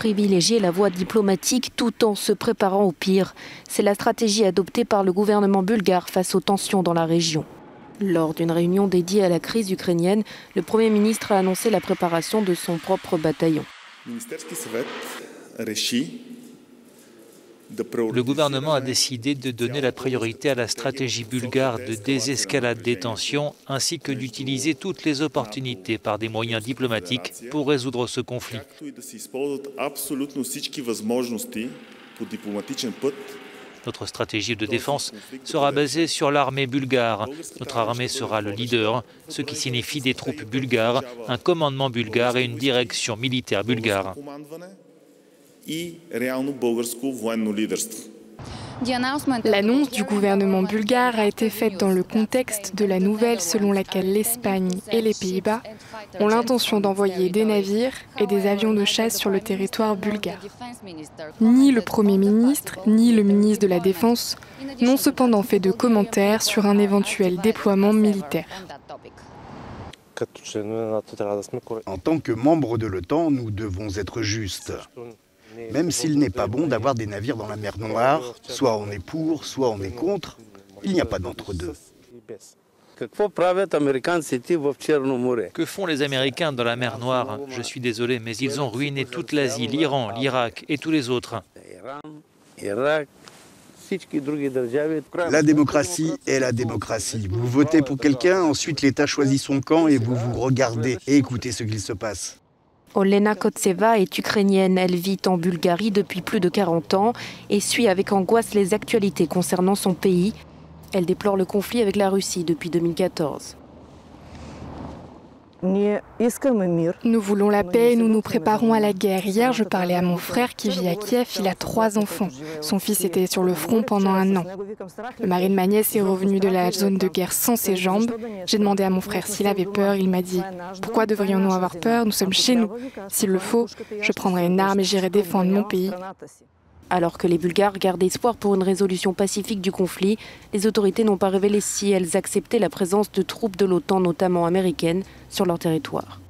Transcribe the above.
privilégier la voie diplomatique tout en se préparant au pire. C'est la stratégie adoptée par le gouvernement bulgare face aux tensions dans la région. Lors d'une réunion dédiée à la crise ukrainienne, le Premier ministre a annoncé la préparation de son propre bataillon. Le gouvernement a décidé de donner la priorité à la stratégie bulgare de désescalade des tensions ainsi que d'utiliser toutes les opportunités par des moyens diplomatiques pour résoudre ce conflit. Notre stratégie de défense sera basée sur l'armée bulgare. Notre armée sera le leader, ce qui signifie des troupes bulgares, un commandement bulgare et une direction militaire bulgare. L'annonce du gouvernement bulgare a été faite dans le contexte de la nouvelle selon laquelle l'Espagne et les Pays-Bas ont l'intention d'envoyer des navires et des avions de chasse sur le territoire bulgare. Ni le Premier ministre, ni le ministre de la Défense n'ont cependant fait de commentaires sur un éventuel déploiement militaire. En tant que membre de l'OTAN, nous devons être justes. Même s'il n'est pas bon d'avoir des navires dans la mer Noire, soit on est pour, soit on est contre, il n'y a pas d'entre-deux. Que font les Américains dans la mer Noire? Je suis désolé, mais ils ont ruiné toute l'Asie, l'Iran, l'Irak et tous les autres. La démocratie est la démocratie. Vous votez pour quelqu'un, ensuite l'État choisit son camp et vous vous regardez et écoutez ce qu'il se passe. Olena Kotseva est ukrainienne. Elle vit en Bulgarie depuis plus de 40 ans et suit avec angoisse les actualités concernant son pays. Elle déplore le conflit avec la Russie depuis 2014. Nous voulons la paix et nous nous préparons à la guerre. Hier, je parlais à mon frère qui vit à Kiev. Il a 3 enfants. Son fils était sur le front pendant 1 an. Le mari de ma nièce est revenu de la zone de guerre sans ses jambes. J'ai demandé à mon frère s'il avait peur. Il m'a dit « Pourquoi devrions-nous avoir peur? Nous sommes chez nous. S'il le faut, je prendrai une arme et j'irai défendre mon pays. » Alors que les Bulgares gardent espoir pour une résolution pacifique du conflit, les autorités n'ont pas révélé si elles acceptaient la présence de troupes de l'OTAN, notamment américaines, sur leur territoire.